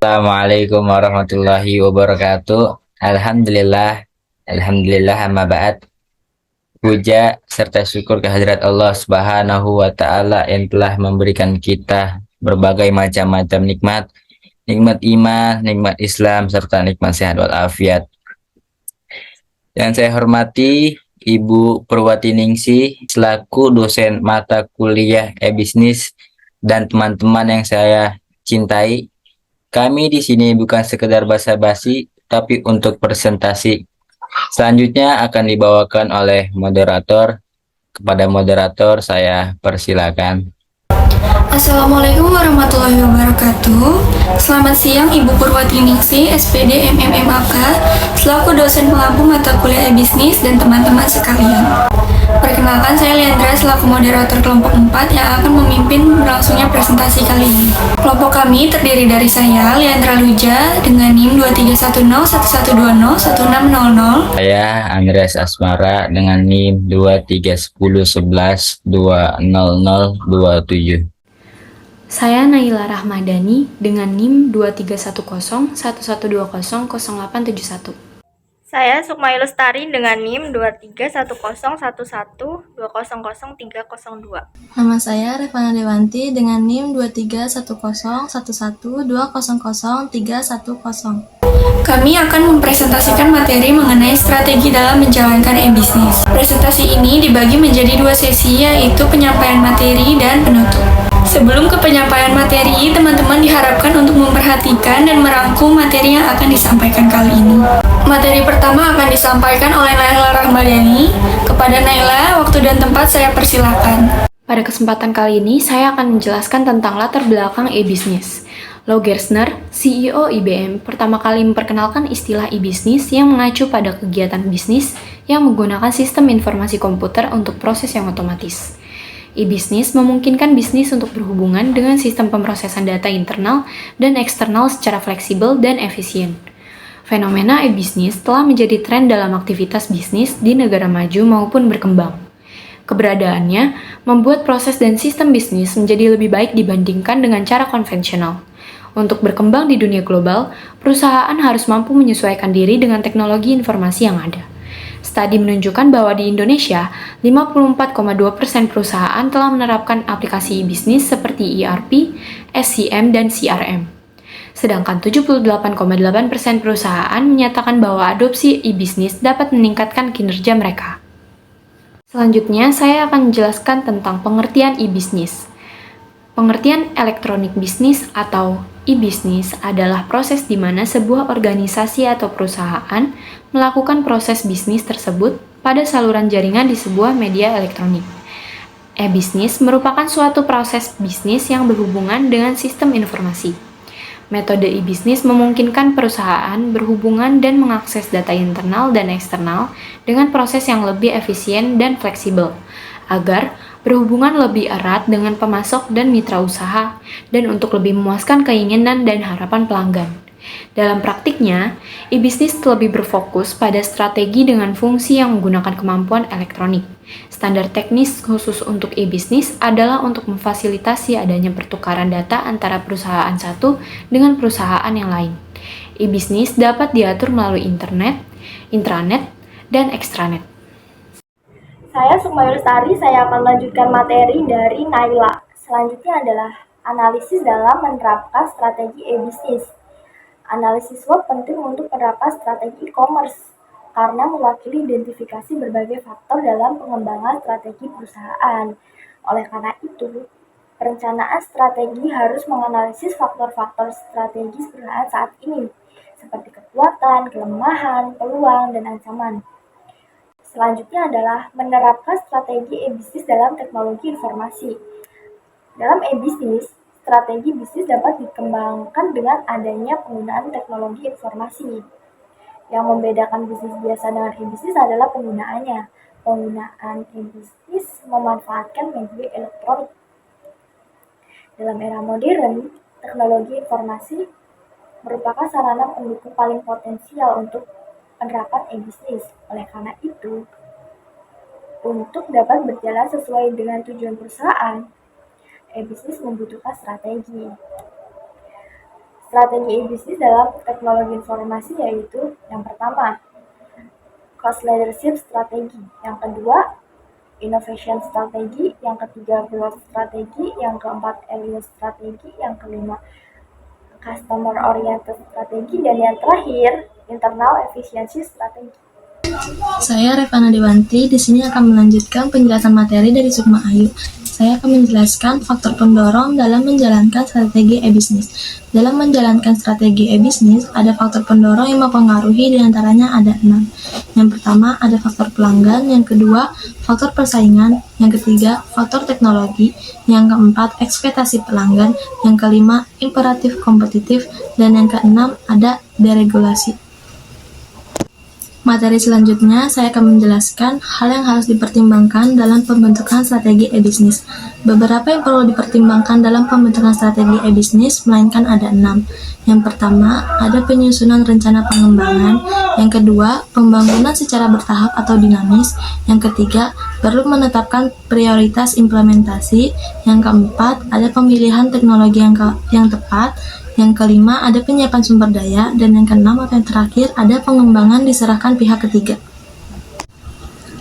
Assalamualaikum warahmatullahi wabarakatuh. Alhamdulillah, Alhamdulillah amma ba'd. Puja serta syukur kehadirat Allah Subhanahu wa Ta'ala yang telah memberikan kita berbagai macam-macam nikmat, nikmat iman, nikmat Islam, serta nikmat sehat walafiat. Yang saya hormati Ibu Purwati Ningsih selaku dosen mata kuliah e-bisnis dan teman-teman yang saya cintai. Kami di sini bukan sekedar basa-basi, tapi untuk presentasi. Selanjutnya akan dibawakan oleh moderator. Kepada moderator saya persilakan. Assalamualaikum warahmatullahi wabarakatuh. Selamat siang Ibu Purwati Ningsih, SPD MMMAK, selaku dosen pengampu mata kuliah e-bisnis dan teman-teman sekalian. Perkenalkan, saya Leandra selaku moderator kelompok 4 yang akan memimpin berlangsungnya presentasi kali ini. Kelompok kami terdiri dari saya, Leandra Luja, dengan NIM 231011201600. Saya Andreas Asmara dengan NIM 2311112027. Saya Naila Rahmadani dengan NIM 231011200871. Saya Sukma Lestari dengan NIM 231111200302. Nama saya Revana Dewanti dengan NIM 23101111300310. Kami akan mempresentasikan materi mengenai strategi dalam menjalankan e-bisnis. Presentasi ini dibagi menjadi dua sesi, yaitu penyampaian materi dan penutup. Sebelum ke penyampaian materi, teman-teman diharapkan untuk memperhatikan dan merangkum materi yang akan disampaikan kali ini. Materi pertama akan disampaikan oleh Naila Rahmadani. Kepada Naila, waktu dan tempat saya persilakan. Pada kesempatan kali ini, saya akan menjelaskan tentang latar belakang e-bisnis. Lau Gerstner, CEO IBM, pertama kali memperkenalkan istilah e-bisnis yang mengacu pada kegiatan bisnis yang menggunakan sistem informasi komputer untuk proses yang otomatis. E-bisnis memungkinkan bisnis untuk berhubungan dengan sistem pemrosesan data internal dan eksternal secara fleksibel dan efisien. Fenomena e-bisnis telah menjadi tren dalam aktivitas bisnis di negara maju maupun berkembang. Keberadaannya membuat proses dan sistem bisnis menjadi lebih baik dibandingkan dengan cara konvensional. Untuk berkembang di dunia global, perusahaan harus mampu menyesuaikan diri dengan teknologi informasi yang ada. Studi menunjukkan bahwa di Indonesia, 54,2% perusahaan telah menerapkan aplikasi e-bisnis seperti ERP, SCM, dan CRM. Sedangkan 78,8% perusahaan menyatakan bahwa adopsi e-bisnis dapat meningkatkan kinerja mereka. Selanjutnya, saya akan menjelaskan tentang pengertian e-bisnis. Pengertian elektronik bisnis atau e-bisnis adalah proses di mana sebuah organisasi atau perusahaan melakukan proses bisnis tersebut pada saluran jaringan di sebuah media elektronik. E-bisnis merupakan suatu proses bisnis yang berhubungan dengan sistem informasi. Metode e-bisnis memungkinkan perusahaan berhubungan dan mengakses data internal dan eksternal dengan proses yang lebih efisien dan fleksibel, agar berhubungan lebih erat dengan pemasok dan mitra usaha, dan untuk lebih memuaskan keinginan dan harapan pelanggan. Dalam praktiknya, e-bisnis lebih berfokus pada strategi dengan fungsi yang menggunakan kemampuan elektronik. Standar teknis khusus untuk e-bisnis adalah untuk memfasilitasi adanya pertukaran data antara perusahaan satu dengan perusahaan yang lain. E-bisnis dapat diatur melalui internet, intranet, dan ekstranet. Saya Sukma Lestari, saya akan melanjutkan materi dari Naila. Selanjutnya adalah analisis dalam menerapkan strategi e-bisnis. Analisis SWOT penting untuk menerapkan strategi e-commerce karena mewakili identifikasi berbagai faktor dalam pengembangan strategi perusahaan. Oleh karena itu, perencanaan strategi harus menganalisis faktor-faktor strategis perusahaan saat ini, seperti kekuatan, kelemahan, peluang, dan ancaman. Selanjutnya adalah menerapkan strategi e-bisnis dalam teknologi informasi. Dalam e-bisnis, strategi bisnis dapat dikembangkan dengan adanya penggunaan teknologi informasi. Yang membedakan bisnis biasa dengan e-bisnis adalah penggunaannya. Penggunaan e-bisnis memanfaatkan media elektronik. Dalam era modern, teknologi informasi merupakan sarana pendukung paling potensial untuk penerapan e-bisnis. Oleh karena itu, untuk dapat berjalan sesuai dengan tujuan perusahaan, e-bisnis membutuhkan strategi. strategi e-bisnis dalam teknologi informasi yaitu yang pertama, cost leadership strategi, yang kedua, innovation strategi, yang ketiga, growth strategi, yang keempat, value strategi, yang kelima, customer oriented strategi, dan yang terakhir, internal efficiency strategi. Saya Revana Dewanti, di sini akan melanjutkan penjelasan materi dari Sukma Ayu. Saya akan menjelaskan faktor pendorong dalam menjalankan strategi e-bisnis. Dalam menjalankan strategi e-bisnis, ada faktor pendorong yang mempengaruhi, diantaranya ada 6. Yang pertama, ada faktor pelanggan. Yang kedua, faktor persaingan. Yang ketiga, faktor teknologi. Yang keempat, ekspektasi pelanggan. Yang kelima, imperatif kompetitif. Dan yang keenam, ada deregulasi. Materi selanjutnya, saya akan menjelaskan hal yang harus dipertimbangkan dalam pembentukan strategi e-bisnis. Beberapa yang perlu dipertimbangkan dalam pembentukan strategi e-bisnis, melainkan ada 6. Yang pertama, ada penyusunan rencana pengembangan. Yang kedua, pembangunan secara bertahap atau dinamis. Yang ketiga, perlu menetapkan prioritas implementasi. Yang keempat, ada pemilihan teknologi yang tepat. Yang kelima, ada penyiapan sumber daya. Dan yang keenam atau yang terakhir, ada pengembangan diserahkan pihak ketiga.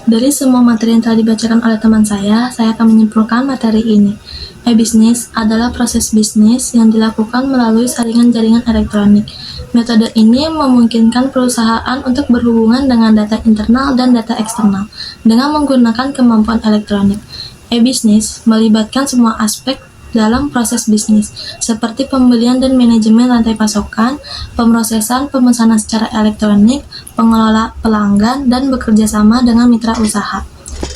Dari semua materi yang telah dibacakan oleh teman saya akan menyimpulkan materi ini. E-bisnis adalah proses bisnis yang dilakukan melalui saringan jaringan elektronik. Metode ini memungkinkan perusahaan untuk berhubungan dengan data internal dan data eksternal dengan menggunakan kemampuan elektronik. E-bisnis melibatkan semua aspek dalam proses bisnis, seperti pembelian dan manajemen rantai pasokan, pemrosesan pemesanan secara elektronik, pengelola pelanggan, dan bekerja sama dengan mitra usaha.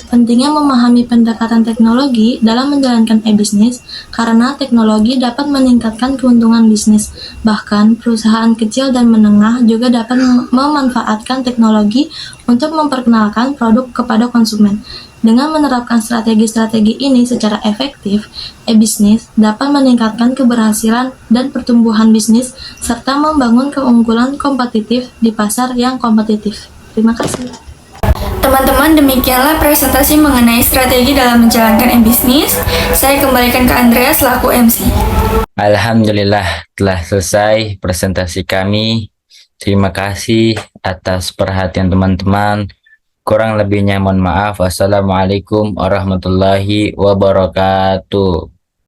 Pentingnya memahami pendekatan teknologi dalam menjalankan e-bisnis, karena teknologi dapat meningkatkan keuntungan bisnis. Bahkan, perusahaan kecil dan menengah juga dapat memanfaatkan teknologi untuk memperkenalkan produk kepada konsumen. Dengan menerapkan strategi-strategi ini secara efektif, e-bisnis dapat meningkatkan keberhasilan dan pertumbuhan bisnis serta membangun keunggulan kompetitif di pasar yang kompetitif. Terima kasih. Teman-teman, demikianlah presentasi mengenai strategi dalam menjalankan e-bisnis. Saya kembalikan ke Andrea selaku MC. Alhamdulillah telah selesai presentasi kami. Terima kasih atas perhatian teman-teman. Kurang lebihnya mohon maaf. Wassalamualaikum warahmatullahi wabarakatuh.